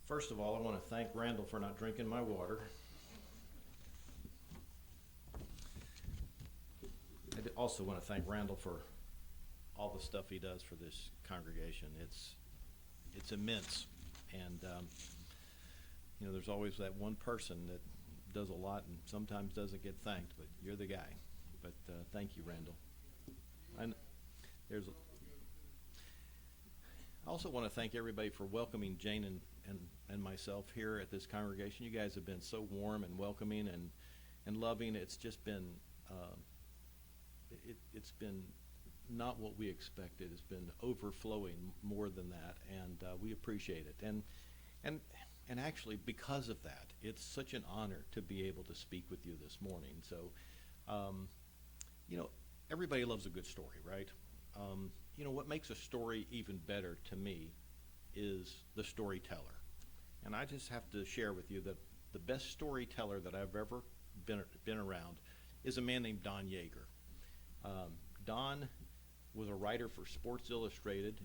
First of all, I want to thank Randall for not drinking my water. I also want to thank Randall for all the stuff he does for this congregation. It's immense, and there's always that one person that does a lot and sometimes doesn't get thanked, but you're the guy. But thank you, Randall. And I also want to thank everybody for welcoming Jane and myself here at this congregation. You guys have been so warm and welcoming and loving. It's just been it's been not what we expected. It's been overflowing more than that, and we appreciate it. And actually, because of that, it's such an honor to be able to speak with you this morning. So, everybody loves a good story, right? What makes a story even better to me is the storyteller. And I just have to share with you that the best storyteller that I've ever been around is a man named Don Yeager. Don was a writer for Sports Illustrated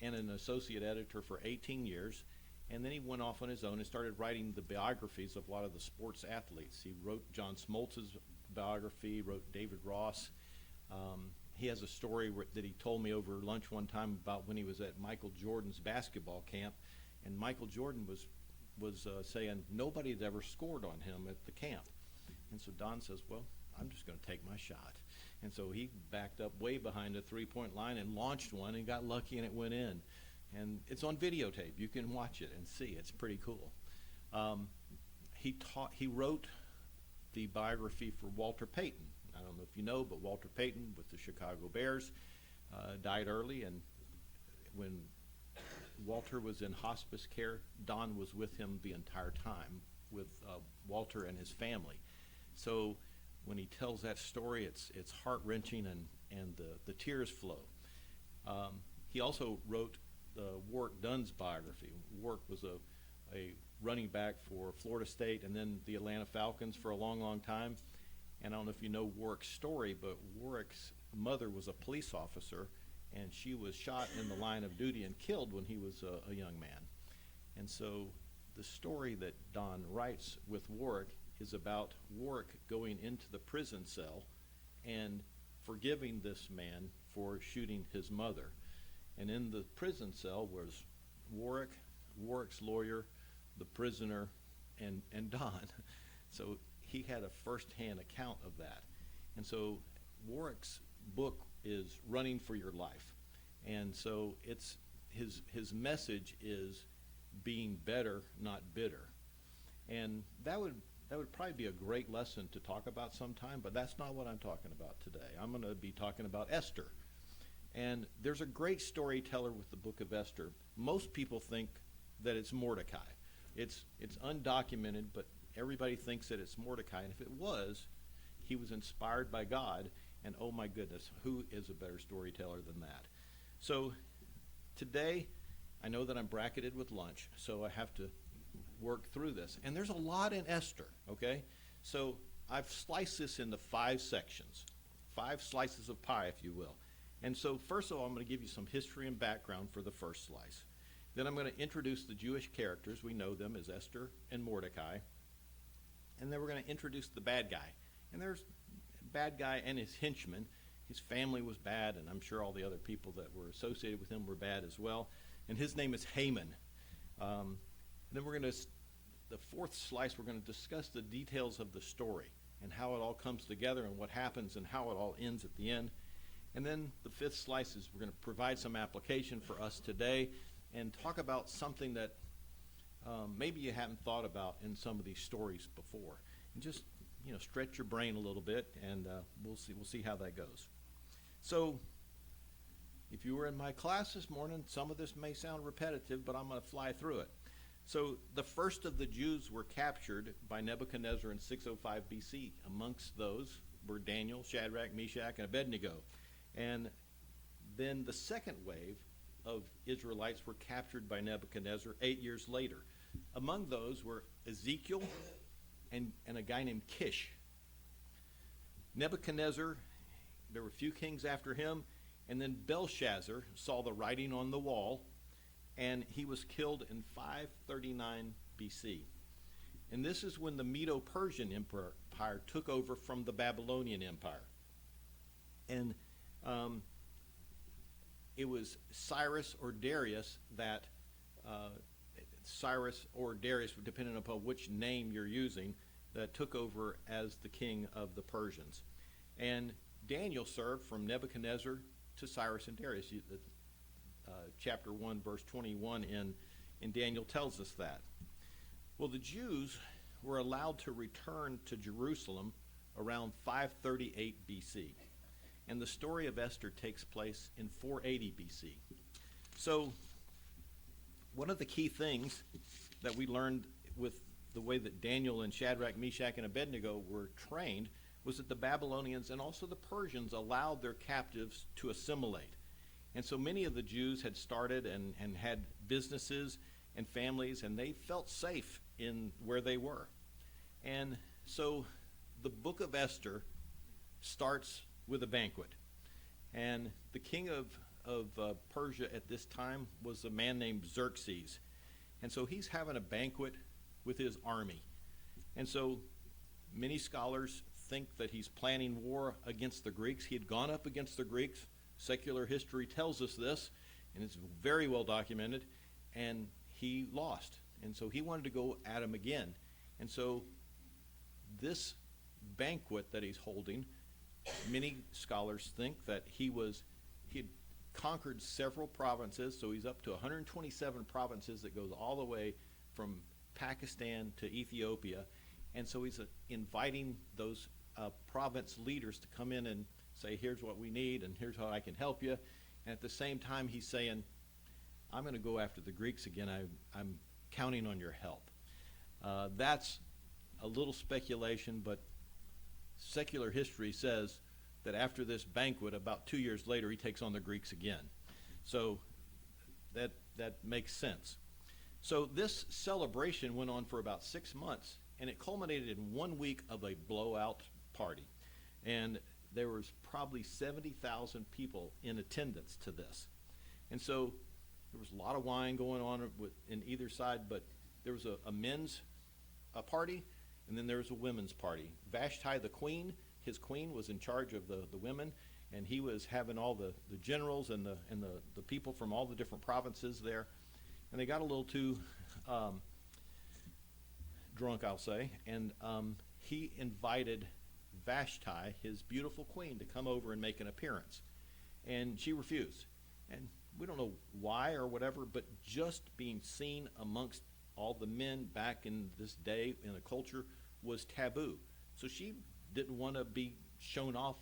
and an associate editor for 18 years. And then he went off on his own and started writing the biographies of a lot of the sports athletes. He wrote John Smoltz's biography, wrote David Ross. He has a story that he told me over lunch one time about when he was at Michael Jordan's basketball camp. And Michael Jordan was saying nobody had ever scored on him at the camp. And so Don says, well, I'm just going to take my shot. And so he backed up way behind the three-point line and launched one and got lucky and it went in. And it's on videotape. You can watch it and see. It's pretty cool. He wrote the biography for Walter Payton. I don't know if you know, but Walter Payton with the Chicago Bears died early. And when Walter was in hospice care, Don was with him the entire time with Walter and his family. So when he tells that story, it's heart-wrenching and the tears flow. He also wrote Warwick Dunn's biography. Warwick was a running back for Florida State and then the Atlanta Falcons for a long, long time. And I don't know if you know Warwick's story, but Warwick's mother was a police officer, and she was shot in the line of duty and killed when he was a young man. And so the story that Don writes with Warwick is about Warwick going into the prison cell and forgiving this man for shooting his mother. And in the prison cell was Warwick's lawyer, the prisoner, and Don. So he had a first-hand account of that. And so Warwick's book is Running for Your Life. And so it's his message is being better, not bitter. And that would probably be a great lesson to talk about sometime, but that's not what I'm talking about today. I'm going to be talking about Esther. And there's a great storyteller with the book of Esther. Most people think that it's Mordecai. It's undocumented, but everybody thinks that it's Mordecai. And if it was, he was inspired by God. And oh my goodness, who is a better storyteller than that? So today, I know that I'm bracketed with lunch, so I have to work through this. And there's a lot in Esther, okay? So I've sliced this into 5 sections, 5 slices of pie, if you will. And so first of all, I'm going to give you some history and background for the first slice. Then I'm going to introduce the Jewish characters. We know them as Esther and Mordecai. And then we're going to introduce the bad guy. And there's a bad guy and his henchmen. His family was bad, and I'm sure all the other people that were associated with him were bad as well. And his name is Haman. Then the 4th slice, we're going to discuss the details of the story and how it all comes together and what happens and how it all ends at the end. And then the 5th slice is we're going to provide some application for us today and talk about something that maybe you haven't thought about in some of these stories before. And just, stretch your brain a little bit, and we'll see how that goes. So if you were in my class this morning, some of this may sound repetitive, but I'm going to fly through it. So the first of the Jews were captured by Nebuchadnezzar in 605 BC. Amongst those were Daniel, Shadrach, Meshach, and Abednego. And then the second wave of Israelites were captured by Nebuchadnezzar 8 years later. Among those were Ezekiel and a guy named Kish. Nebuchadnezzar, there were a few kings after him, and then Belshazzar saw the writing on the wall, and he was killed in 539 BC. And this is when the Medo-Persian Empire took over from the Babylonian Empire. And it was Cyrus or Darius that, Cyrus or Darius, depending upon which name you're using, that took over as the king of the Persians. And Daniel served from Nebuchadnezzar to Cyrus and Darius. Chapter 1, verse 21 in Daniel tells us that. Well, the Jews were allowed to return to Jerusalem around 538 BC. And the story of Esther takes place in 480 BC. So one of the key things that we learned with the way that Daniel and Shadrach, Meshach, and Abednego were trained was that the Babylonians and also the Persians allowed their captives to assimilate. And so many of the Jews had started and had businesses and families, and they felt safe in where they were. And so the book of Esther starts with a banquet. And the king of Persia at this time was a man named Xerxes. And so he's having a banquet with his army. And so many scholars think that he's planning war against the Greeks. He had gone up against the Greeks. Secular history tells us this, and it's very well documented, and he lost. And so he wanted to go at him again. And so this banquet that he's holding, many scholars think that he had conquered several provinces, so he's up to 127 provinces that goes all the way from Pakistan to Ethiopia. And so he's inviting those province leaders to come in and say, here's what we need, and here's how I can help you. And at the same time, he's saying, I'm going to go after the Greeks again. I'm counting on your help. That's a little speculation, but secular history says that after this banquet, about 2 years later, he takes on the Greeks again. So that makes sense. So this celebration went on for about 6 months, and it culminated in 1 week of a blowout party. And there was probably 70,000 people in attendance to this. And so there was a lot of wine going on in either side, but there was a men's party, and then there was a women's party. Vashti, the queen, his queen was in charge of the women, and he was having all the generals and the people from all the different provinces there. And they got a little too drunk, I'll say, and he invited Vashti, his beautiful queen, to come over and make an appearance. And she refused. And we don't know why or whatever, but just being seen amongst all the men back in this day in a culture was taboo. So she didn't want to be shown off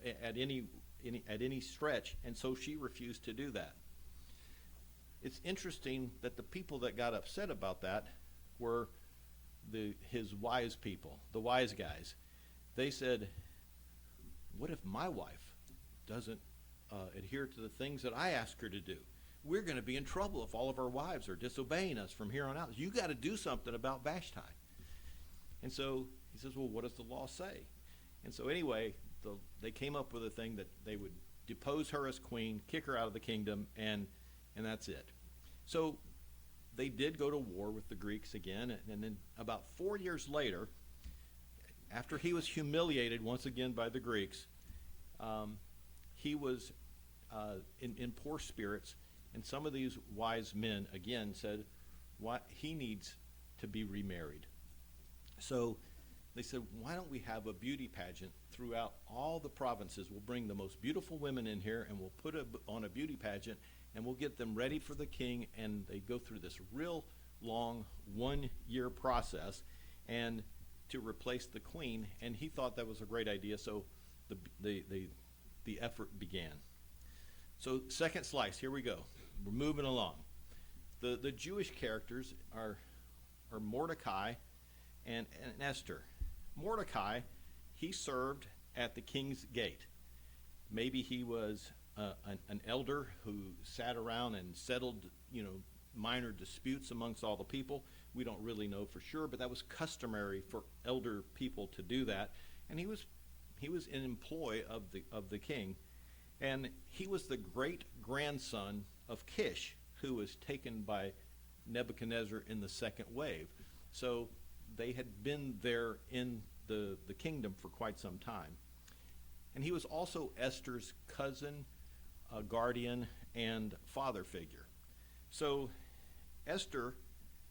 at any stretch, and so she refused to do that. It's interesting that the people that got upset about that were his wise people, the wise guys. They said, what if my wife doesn't adhere to the things that I ask her to do? We're going to be in trouble if all of our wives are disobeying us from here on out. You got to do something about Vashti. And so he says, well, what does the law say? And so anyway, they came up with a thing that they would depose her as queen, kick her out of the kingdom, and that's it. So they did go to war with the Greeks again, and then about 4 years later, after he was humiliated once again by the Greeks, he was in poor spirits, and some of these wise men again said, he needs to be remarried. So they said, why don't we have a beauty pageant throughout all the provinces? We'll bring the most beautiful women in here, and we'll put on a beauty pageant, and we'll get them ready for the king. And they go through this real long 1-year process and to replace the queen. And he thought that was a great idea, so the effort began. So second slice, here we go. We're moving along. The Jewish characters are Mordecai and Esther. Mordecai, he served at the king's gate. Maybe he was an elder who sat around and settled, minor disputes amongst all the people. We don't really know for sure, but that was customary for elder people to do that. And he was in employ of the king, and he was the great grandson of Kish, who was taken by Nebuchadnezzar in the second wave. So they had been there in the kingdom for quite some time. And he was also Esther's cousin, guardian, and father figure. So Esther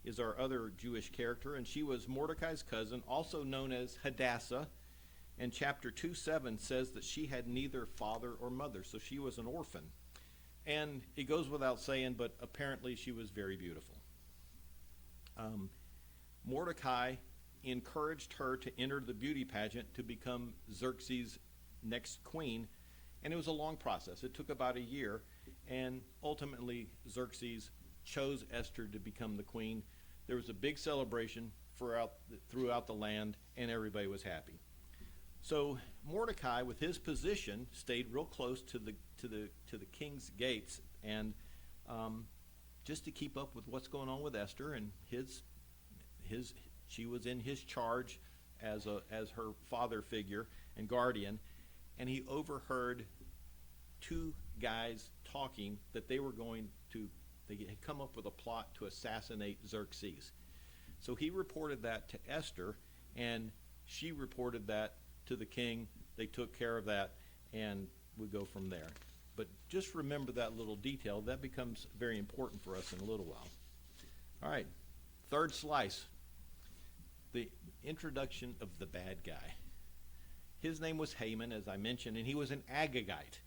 is our other Jewish character, and she was Mordecai's cousin, also known as Hadassah. And chapter 2:7 says that she had neither father or mother, so she was an orphan. And it goes without saying, but apparently she was very beautiful. Mordecai encouraged her to enter the beauty pageant to become Xerxes' next queen, and it was a long process. It took about a year, and ultimately Xerxes chose Esther to become the queen. There was a big celebration throughout the land, and everybody was happy. So Mordecai, with his position, stayed real close to the king's gates, and just to keep up with what's going on with Esther, and she was in his charge as her father figure and guardian, and he overheard two guys talking that they had come up with a plot to assassinate Xerxes. So he reported that to Esther, and she reported that to the king. They took care of that, and we go from there. But just remember that little detail. That becomes very important for us in a little while. All right, third slice. The introduction of the bad guy. His name was Haman, as I mentioned, and he was an Agagite.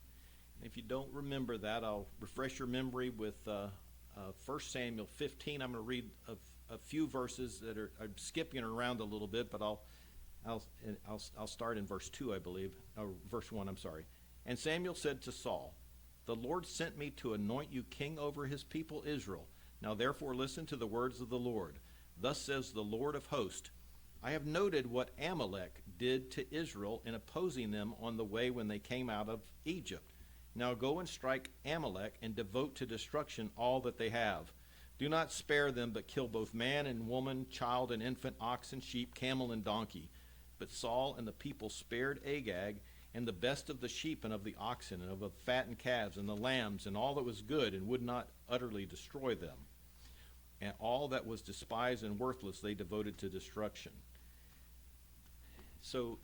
And if you don't remember that, I'll refresh your memory with 1 Samuel 15. I'm going to read a few verses that I'm skipping around a little bit, but I'll start in verse 2, I believe. Verse 1, I'm sorry. And Samuel said to Saul, "The Lord sent me to anoint you king over his people Israel. Now therefore listen to the words of the Lord. Thus says the Lord of hosts, I have noted what Amalek did to Israel in opposing them on the way when they came out of Egypt. Now go and strike Amalek and devote to destruction all that they have. Do not spare them, but kill both man and woman, child and infant, ox and sheep, camel and donkey." But Saul and the people spared Agag and the best of the sheep and of the oxen and of the fattened calves and the lambs and all that was good, and would not utterly destroy them. And all that was despised and worthless they devoted to destruction. So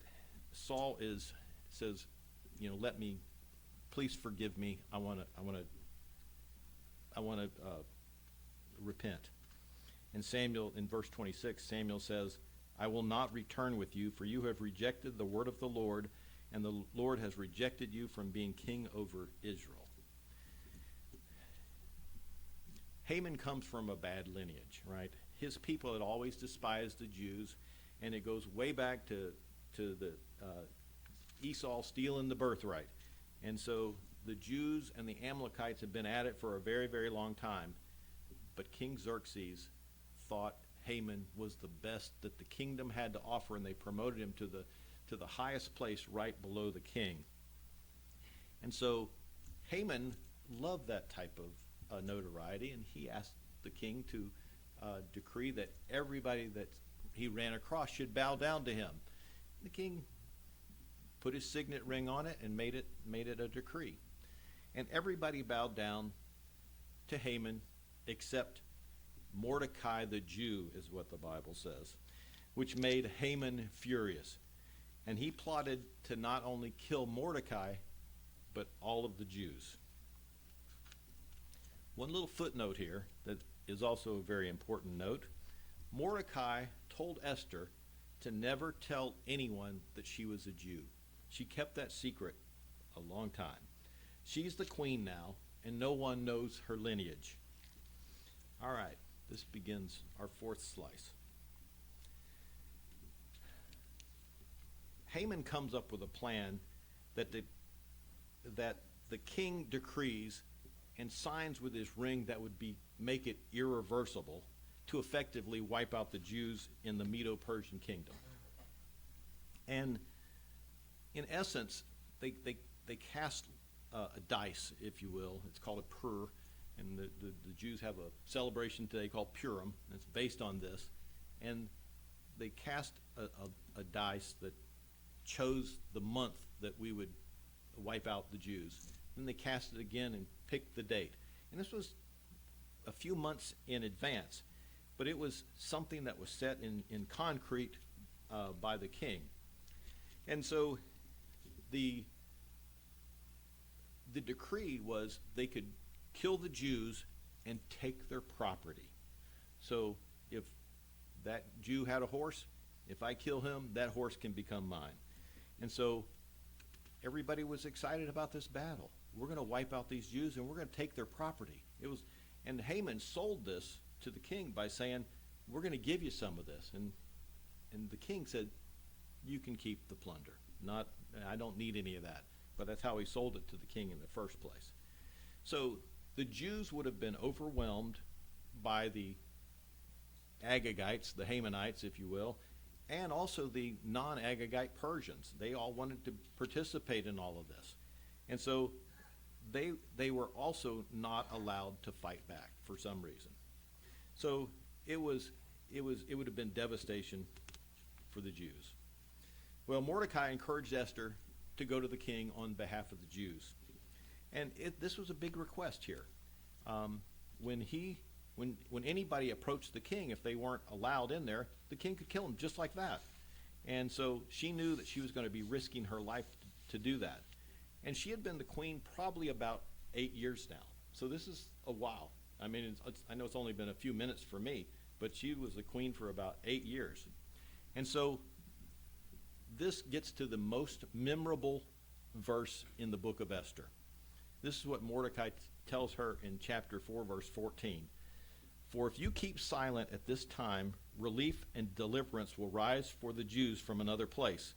Saul says, please forgive me. I want to repent. And Samuel, in verse 26, Samuel says, "I will not return with you, for you have rejected the word of the Lord, and the Lord has rejected you from being king over Israel." Haman comes from a bad lineage, right? His people had always despised the Jews, and it goes way back to the Esau stealing the birthright. And so the Jews and the Amalekites have been at it for a very, very long time. But King Xerxes thought Haman was the best that the kingdom had to offer, and they promoted him to the highest place right below the king. And so Haman loved that type of notoriety, and he asked the king to decree that everybody that he ran across should bow down to him. The king put his signet ring on it and made it a decree. And everybody bowed down to Haman except Mordecai the Jew, is what the Bible says, which made Haman furious. And he plotted to not only kill Mordecai, but all of the Jews. One little footnote here that is also a very important note. Mordecai told Esther to never tell anyone that she was a Jew. She kept that secret a long time. She's the queen now, and no one knows her lineage. All right, this begins our fourth slice. Haman comes up with a plan that the king decrees and signs with his ring that would make it irreversible to effectively wipe out the Jews in the Medo-Persian kingdom. And in essence, they cast a dice, if you will. It's called a pur, and the Jews have a celebration today called Purim. It's based on this. And they cast a dice that chose the month that we would wipe out the Jews. Then they cast it again and picked the date. And this was a few months in advance, but it was something that was set in concrete by the king. And so the decree was they could kill the Jews and take their property. So if that Jew had a horse, if I kill him, that horse can become mine. And so everybody was excited about this battle. We're going to wipe out these Jews and we're going to take their property. And Haman sold this to the king by saying, we're going to give you some of this. And the king said, you can keep the plunder. I don't need any of that. But that's how he sold it to the king in the first place. So the Jews would have been overwhelmed by the Agagites, the Hamanites, if you will, and also the non-Agagite Persians. They all wanted to participate in all of this. And so they were also not allowed to fight back for some reason. So it would have been devastation for the Jews. Well, Mordecai encouraged Esther to go to the king on behalf of the Jews. And this was a big request here. When anybody approached the king, if they weren't allowed in there, the king could kill them just like that. And so she knew that she was going to be risking her life to do that. And she had been the queen probably about 8 years now. So this is a while. I mean, I know it's only been a few minutes for me, but she was the queen for about 8 years. And so this gets to the most memorable verse in the book of Esther. This is what Mordecai tells her in chapter 4, verse 14. For if you keep silent at this time, relief and deliverance will rise for the Jews from another place.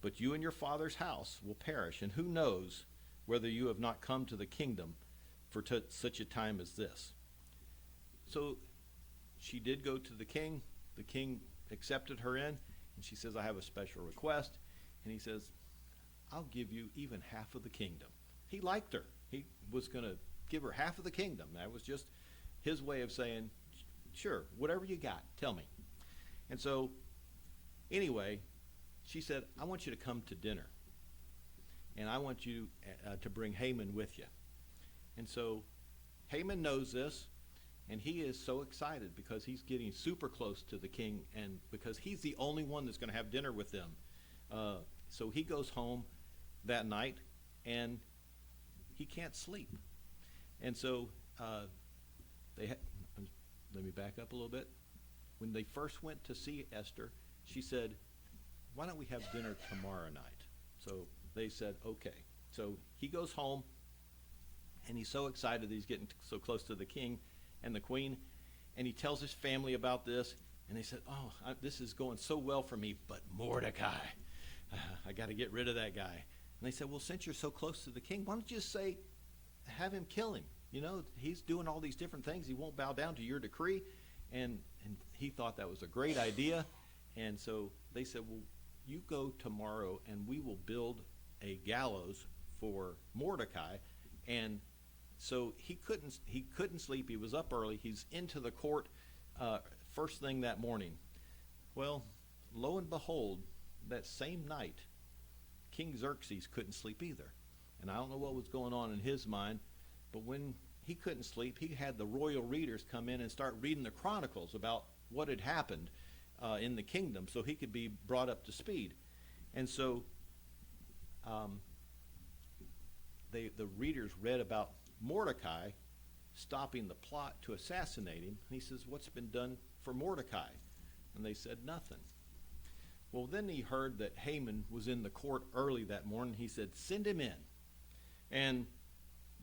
But you and your father's house will perish, and who knows whether you have not come to the kingdom for such a time as this. So she did go to the king. The king accepted her in, and she says, I have a special request. And he says, I'll give you even half of the kingdom. He liked her. He was going to give her half of the kingdom. That was just his way of saying, sure, whatever you got, tell me. And so, anyway, she said, I want you to come to dinner. And I want you to bring Haman with you. And so Haman knows this, and he is so excited because he's getting super close to the king, and because he's the only one that's going to have dinner with them. So he goes home that night, and he can't sleep. And so let me back up a little bit. When they first went to see Esther, she said, why don't we have dinner tomorrow night? So they said, okay. So he goes home, and he's so excited that he's getting so close to the king and the queen, and he tells his family about this, and they said, this is going so well for me, but Mordecai, I got to get rid of that guy. And they said, well, since you're so close to the king, why don't you just say, have him kill him? You know, he's doing all these different things. He won't bow down to your decree. And he thought that was a great idea. And so they said, well, you go tomorrow and we will build a gallows for Mordecai. And so he couldn't sleep. He was up early. He's into the court first thing that morning. Well, lo and behold, that same night, King Xerxes couldn't sleep either. And I don't know what was going on in his mind, but when he couldn't sleep, he had the royal readers come in and start reading the chronicles about what had happened in the kingdom so he could be brought up to speed. And so the readers read about Mordecai stopping the plot to assassinate him. And he says, what's been done for Mordecai? And they said, nothing. Well, then he heard that Haman was in the court early that morning. He said, send him in. And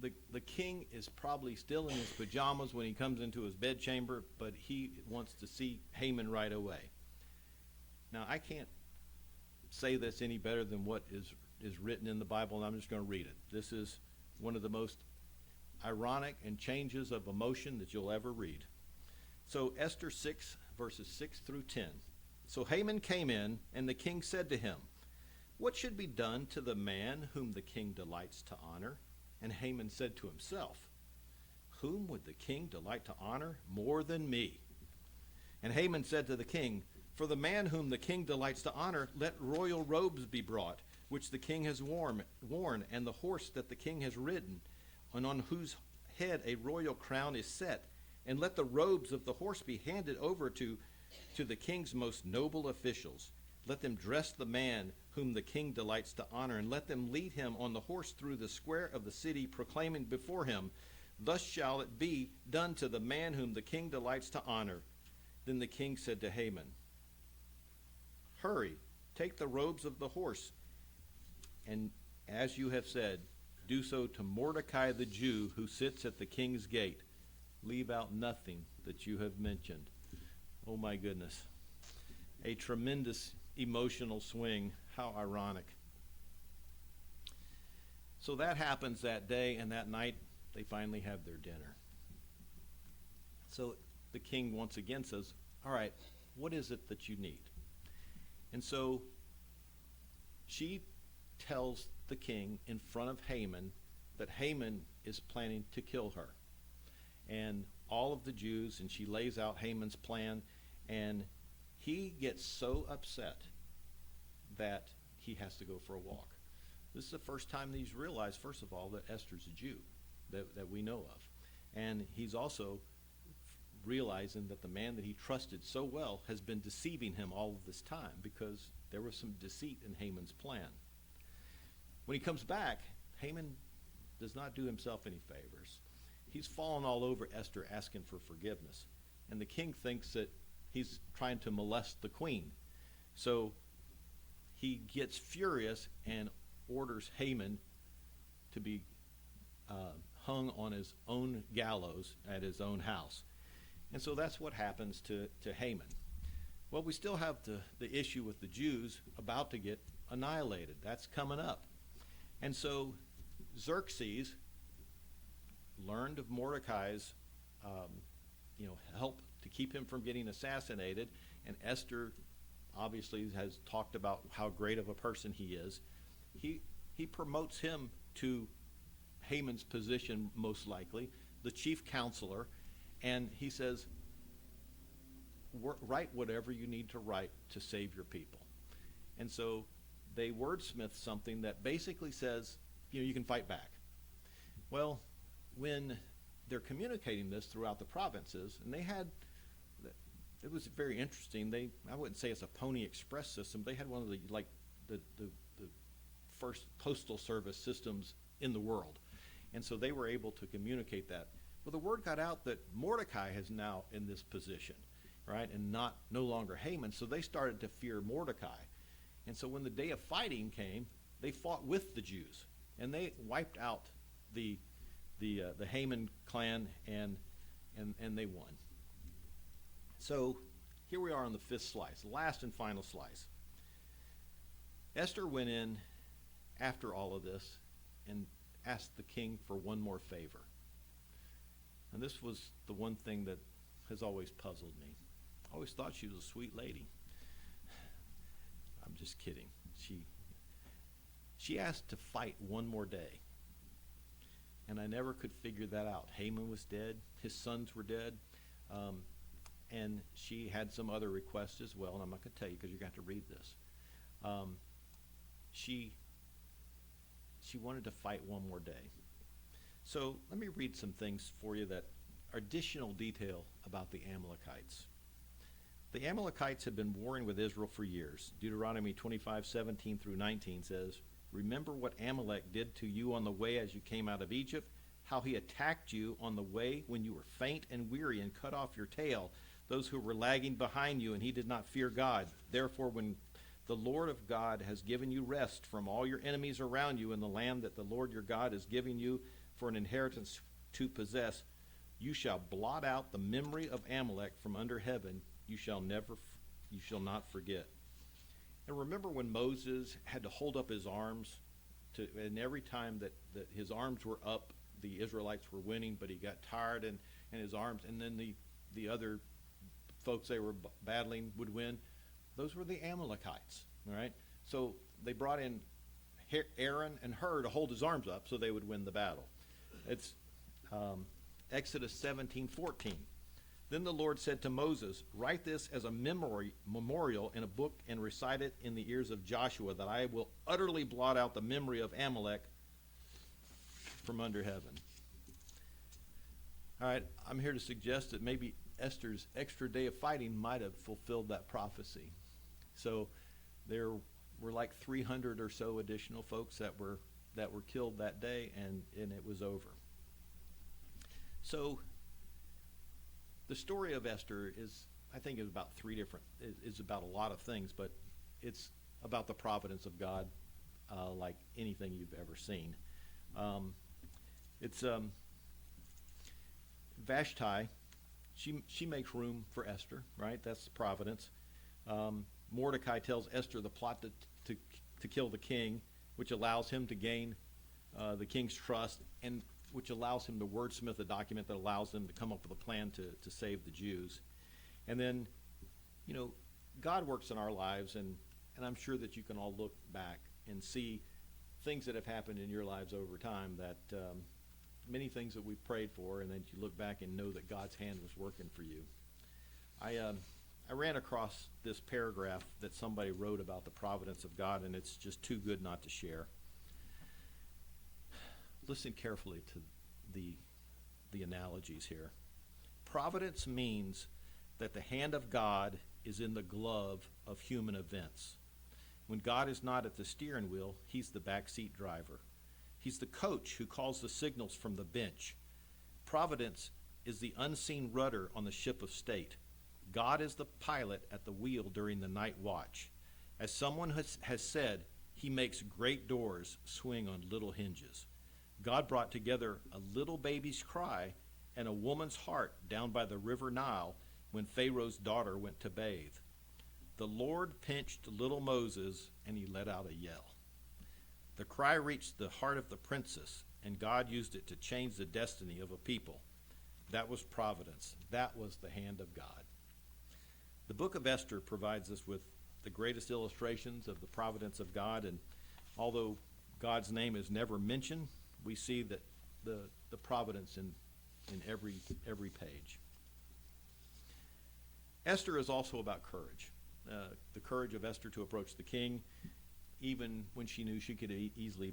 the king is probably still in his pajamas when he comes into his bedchamber, but he wants to see Haman right away. Now, I can't say this any better than what is written in the Bible, and I'm just going to read it. This is one of the most ironic and changes of emotion that you'll ever read. So Esther 6, verses 6 through 10. So Haman came in, and the king said to him, what should be done to the man whom the king delights to honor? And Haman said to himself, whom would the king delight to honor more than me? And Haman said to the king, for the man whom the king delights to honor, let royal robes be brought, which the king has worn, and the horse that the king has ridden, and on whose head a royal crown is set, And let the robes of the horse be handed over to the king's most noble officials. Let them dress the man whom the king delights to honor, and let them lead him on the horse through the square of the city, proclaiming before him, thus shall it be done to the man whom the king delights to honor. Then the king said to Haman, hurry, take the robes of the horse, and as you have said, do so to Mordecai the Jew who sits at the king's gate. Leave out nothing that you have mentioned. Oh my goodness. A tremendous emotional swing. How ironic. So that happens that day, and that night they finally have their dinner. So the king once again says, all right, what is it that you need? And so she tells the king in front of Haman that Haman is planning to kill her. And all of the Jews, and she lays out Haman's plan, and he gets so upset that he has to go for a walk. This is the first time that he's realized, first of all, that Esther's a Jew that we know of. And he's also realizing that the man that he trusted so well has been deceiving him all of this time, because there was some deceit in Haman's plan. When he comes back, Haman does not do himself any favors. He's fallen all over Esther asking for forgiveness. And the king thinks that he's trying to molest the queen. So he gets furious and orders Haman to be hung on his own gallows at his own house. And so that's what happens to Haman. Well, we still have the issue with the Jews about to get annihilated. That's coming up. And so Xerxes learned of Mordecai's help to keep him from getting assassinated, and Esther obviously has talked about how great of a person he is. He promotes him to Haman's position, most likely, the chief counselor, and he says, write whatever you need to write to save your people. And so they wordsmith something that basically says, you can fight back. Well, when they're communicating this throughout the provinces, and it was very interesting. I wouldn't say it's a Pony Express system. They had one of the first postal service systems in the world. And so they were able to communicate that. Well, the word got out that Mordecai is now in this position, right? And no longer Haman. So they started to fear Mordecai. And so when the day of fighting came, they fought with the Jews. And they wiped out the Haman clan, and they won. So here we are on the fifth slice, last and final slice. Esther went in after all of this and asked the king for one more favor. And this was the one thing that has always puzzled me. I always thought she was a sweet lady. I'm just kidding. She asked to fight one more day. And I never could figure that out. Haman was dead. His sons were dead. And she had some other requests as well, and I'm not going to tell you because you're going to have to read this. She wanted to fight one more day. So let me read some things for you that are additional detail about the Amalekites. The Amalekites had been warring with Israel for years. Deuteronomy 25:17 through 19 says, remember what Amalek did to you on the way as you came out of Egypt, how he attacked you on the way when you were faint and weary and cut off your tail, those who were lagging behind you, and he did not fear God. Therefore, when the Lord of God has given you rest from all your enemies around you in the land that the Lord your God is giving you for an inheritance to possess, you shall blot out the memory of Amalek from under heaven. You shall not forget. And remember when Moses had to hold up his arms, and every time that his arms were up, the Israelites were winning, but he got tired and his arms, and then the other folks they were battling would win. Those were the Amalekites, all right? So they brought in Aaron and Hur to hold his arms up so they would win the battle. It's Exodus 17:14. Then the Lord said to Moses, write this as a memorial in a book and recite it in the ears of Joshua, that I will utterly blot out the memory of Amalek from under heaven. All right, I'm here to suggest that maybe Esther's extra day of fighting might have fulfilled that prophecy. So there were like 300 or so additional folks that were killed that day, and it was over. So the story of Esther I think, is about is about a lot of things, but it's about the providence of God, like anything you've ever seen. It's Vashti. She makes room for Esther, right? That's the providence. Mordecai tells Esther the plot to kill the king, which allows him to gain the king's trust, and which allows him to wordsmith a document that allows them to come up with a plan to save the Jews. And then, God works in our lives, and I'm sure that you can all look back and see things that have happened in your lives over time, that many things that we've prayed for, and then you look back and know that God's hand was working for you. I ran across this paragraph that somebody wrote about the providence of God, and it's just too good not to share. Listen carefully to the analogies here. Providence means that the hand of God is in the glove of human events. When God is not at the steering wheel, he's the backseat driver. He's the coach who calls the signals from the bench. Providence is the unseen rudder on the ship of state. God is the pilot at the wheel during the night watch. As someone has said, he makes great doors swing on little hinges. God brought together a little baby's cry and a woman's heart down by the river Nile when Pharaoh's daughter went to bathe. The Lord pinched little Moses, and he let out a yell. The cry reached the heart of the princess, and God used it to change the destiny of a people. That was providence. That was the hand of God. The book of Esther provides us with the greatest illustrations of the providence of God, and although God's name is never mentioned, we see that the providence in every page. Esther is also about courage. The courage of Esther to approach the king, even when she knew she could easily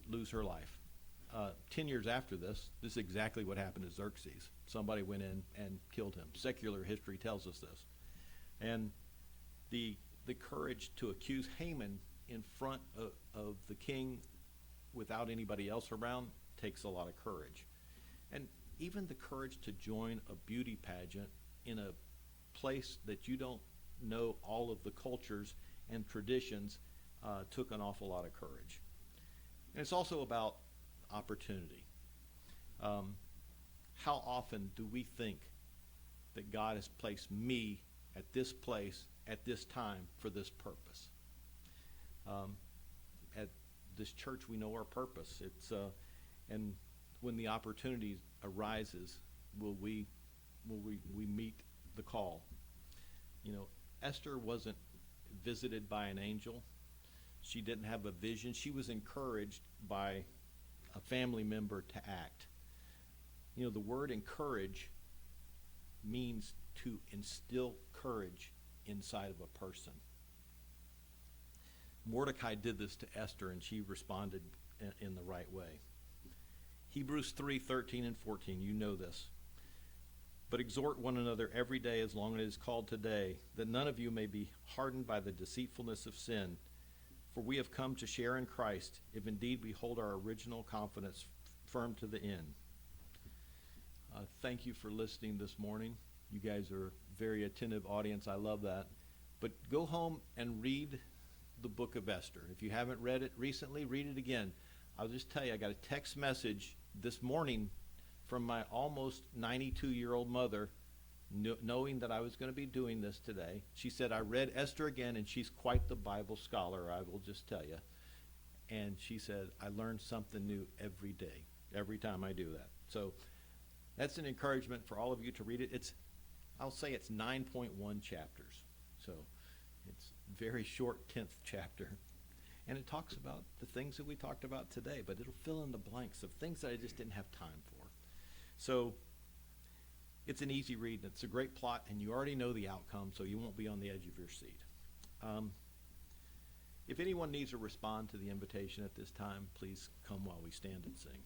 lose her life. 10 years after this is exactly what happened to Xerxes. Somebody went in and killed him. Secular history tells us this. And the courage to accuse Haman in front of the king without anybody else around takes a lot of courage. And even the courage to join a beauty pageant in a place that you don't know all of the cultures and traditions took an awful lot of courage. And it's also about opportunity. How often do we think that God has placed me at this place at this time for this purpose? At this church, we know our purpose. And when the opportunity arises, will we meet the call? Esther wasn't visited by an angel. She didn't have a vision. She was encouraged by a family member to act. The word encourage means to instill courage inside of a person. Mordecai did this to Esther, and she responded in the right way. Hebrews 3:13 and 14, you know this. But exhort one another every day as long as it is called today, that none of you may be hardened by the deceitfulness of sin. For we have come to share in Christ, if indeed we hold our original confidence firm to the end. Thank you for listening this morning. You guys are a very attentive audience. I love that. But go home and read the book of Esther. If you haven't read it recently, read it again. I'll just tell you, I got a text message this morning from my almost 92-year-old mother, knowing that I was going to be doing this today. She said, I read Esther again, and she's quite the Bible scholar, I will just tell you. And she said, I learn something new every day, every time I do that. So that's an encouragement for all of you to read it. I'll say it's 9.1 chapters. So it's very short 10th chapter. And it talks about the things that we talked about today, but it'll fill in the blanks of things that I just didn't have time for. So it's an easy read, and it's a great plot, and you already know the outcome, so you won't be on the edge of your seat. If anyone needs to respond to the invitation at this time, please come while we stand and sing.